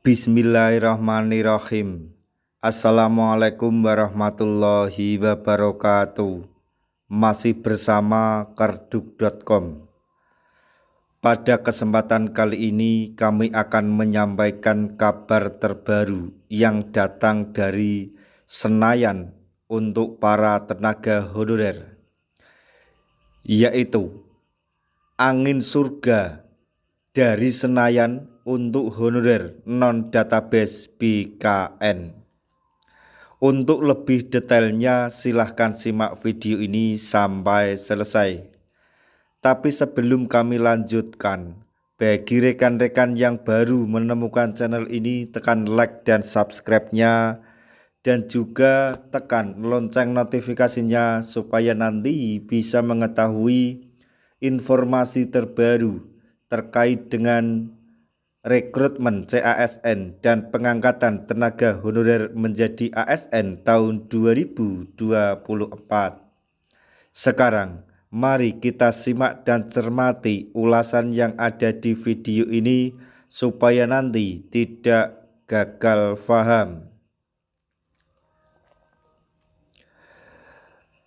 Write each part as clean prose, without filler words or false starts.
Bismillahirrahmanirrahim. Assalamualaikum warahmatullahi wabarakatuh. Masih bersama karduk.com. Pada kesempatan kali ini kami akan menyampaikan kabar terbaru yang datang dari Senayan untuk para tenaga honorer, yaitu angin surga dari Senayan untuk honorer non-database BKN. Untuk lebih detailnya silahkan simak video ini sampai selesai. Tapi sebelum kami lanjutkan, bagi rekan-rekan yang baru menemukan channel ini, tekan like dan subscribe-nya, dan juga tekan lonceng notifikasinya supaya nanti bisa mengetahui informasi terbaru terkait dengan rekrutmen CASN dan pengangkatan tenaga honorer menjadi ASN tahun 2024. Sekarang mari kita simak dan cermati ulasan yang ada di video ini supaya nanti tidak gagal paham.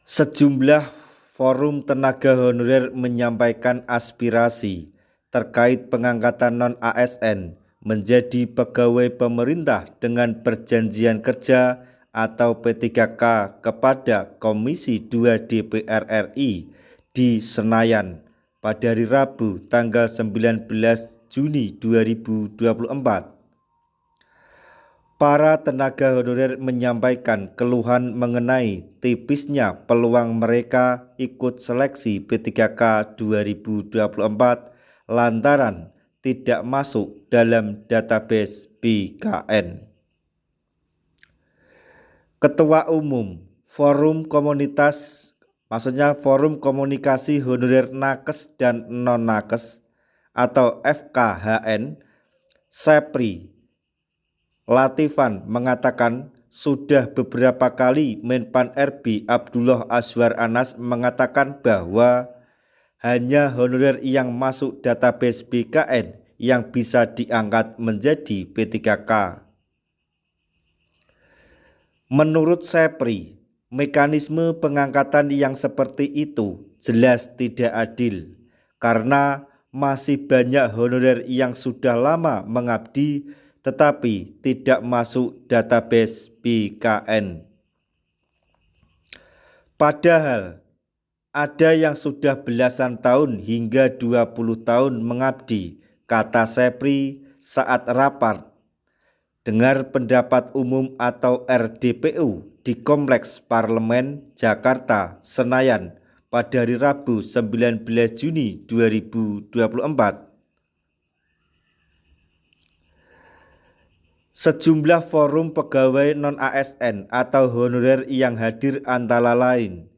Sejumlah forum tenaga honorer menyampaikan aspirasi terkait pengangkatan non-ASN menjadi pegawai pemerintah dengan perjanjian kerja atau P3K kepada Komisi 2 DPR RI di Senayan pada hari Rabu tanggal 19 Juni 2024. Para tenaga honorer menyampaikan keluhan mengenai tipisnya peluang mereka ikut seleksi P3K 2024 lantaran tidak masuk dalam database BKN. Ketua Umum Forum Komunikasi Honorer Nakes dan Non-Nakes atau FKHN, Sepri Latifan mengatakan sudah beberapa kali Menpan RB Abdullah Azwar Anas mengatakan bahwa hanya honorer yang masuk database BKN yang bisa diangkat menjadi P3K. Menurut Sepri, mekanisme pengangkatan yang seperti itu jelas tidak adil karena masih banyak honorer yang sudah lama mengabdi tetapi tidak masuk database BKN. Padahal ada yang sudah belasan tahun hingga 20 tahun mengabdi, kata Sepri saat rapat dengar pendapat umum atau RDPU di Kompleks Parlemen Jakarta, Senayan pada hari Rabu 19 Juni 2024. Sejumlah forum pegawai non-ASN atau honorer yang hadir antara lain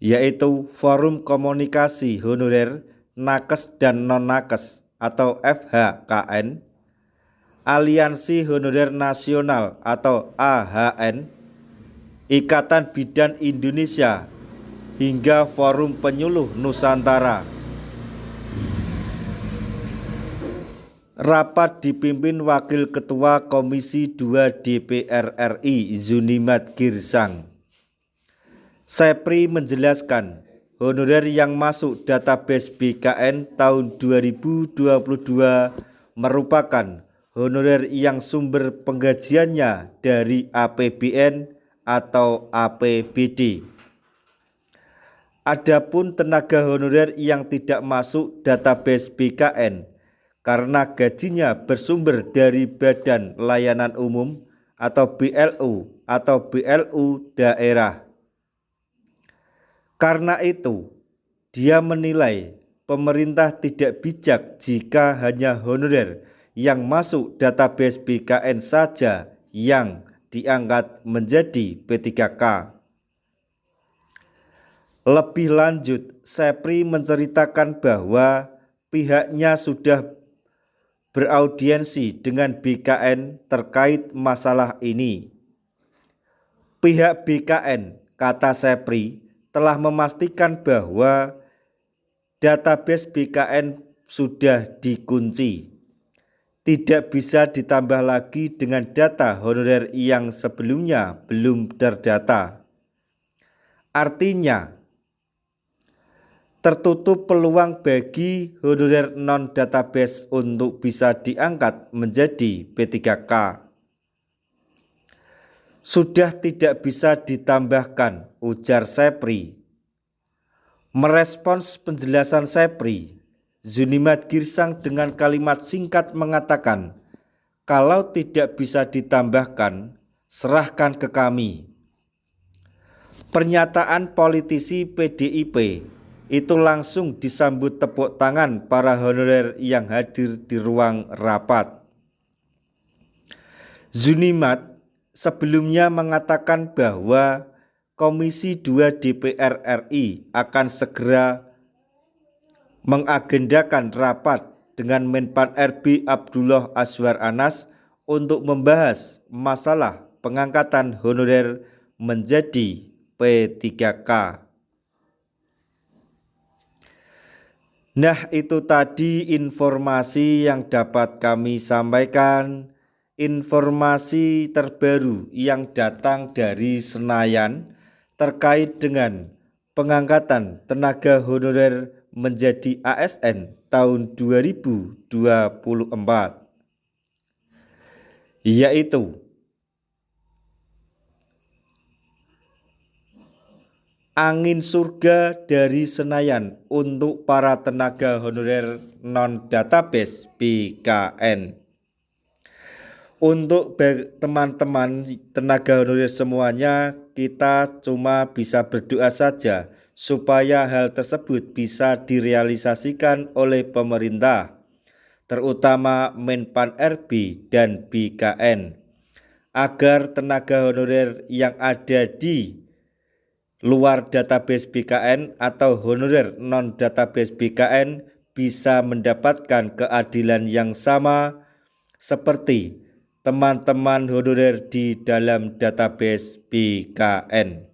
yaitu Forum Komunikasi Honorer Nakes dan Non-Nakes atau FHKN, Aliansi Honorer Nasional atau AHN, Ikatan Bidan Indonesia, hingga Forum Penyuluh Nusantara. Rapat dipimpin Wakil Ketua Komisi 2 DPR RI Zunimat Girsang. Sepri menjelaskan honorer yang masuk database BKN tahun 2022 merupakan honorer yang sumber penggajiannya dari APBN atau APBD. Adapun tenaga honorer yang tidak masuk database BKN karena gajinya bersumber dari Badan Layanan Umum atau BLU daerah. Karena itu, dia menilai pemerintah tidak bijak jika hanya honorer yang masuk database BKN saja yang diangkat menjadi P3K. Lebih lanjut, Sepri menceritakan bahwa pihaknya sudah beraudiensi dengan BKN terkait masalah ini. Pihak BKN, kata Sepri, telah memastikan bahwa database BKN sudah dikunci. tidak bisa ditambah lagi dengan data honorer yang sebelumnya belum terdata. Artinya, tertutup peluang bagi honorer non-database untuk bisa diangkat menjadi P3K. Sudah tidak bisa ditambahkan, ujar Sepri. Merespons penjelasan Sepri, Zunimat Girsang dengan kalimat singkat mengatakan, kalau tidak bisa ditambahkan, serahkan ke kami. Pernyataan politisi PDIP itu langsung disambut tepuk tangan para honorer yang hadir di ruang rapat. Zunimat sebelumnya mengatakan bahwa Komisi 2 DPR RI akan segera mengagendakan rapat dengan Menpan RB Abdullah Azwar Anas untuk membahas masalah pengangkatan honorer menjadi P3K. Nah, itu tadi informasi yang dapat kami sampaikan. Informasi terbaru yang datang dari Senayan terkait dengan pengangkatan tenaga honorer menjadi ASN tahun 2024, yaitu angin surga dari Senayan untuk para tenaga honorer non-database BKN. Untuk teman-teman tenaga honorer semuanya, kita cuma bisa berdoa saja supaya hal tersebut bisa direalisasikan oleh pemerintah, terutama Menpan RB dan BKN, agar tenaga honorer yang ada di luar database BKN atau honorer non-database BKN bisa mendapatkan keadilan yang sama seperti teman-teman honorer di dalam database BKN.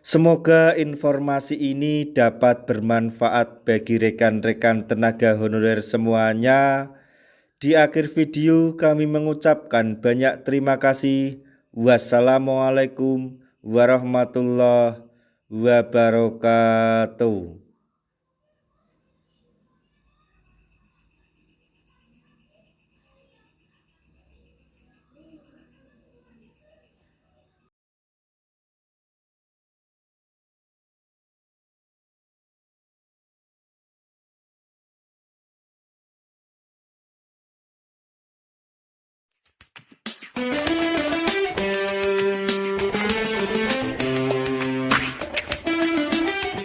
Semoga informasi ini dapat bermanfaat bagi rekan-rekan tenaga honorer semuanya. Di akhir video kami mengucapkan banyak terima kasih. Wassalamualaikum warahmatullahi wabarakatuh.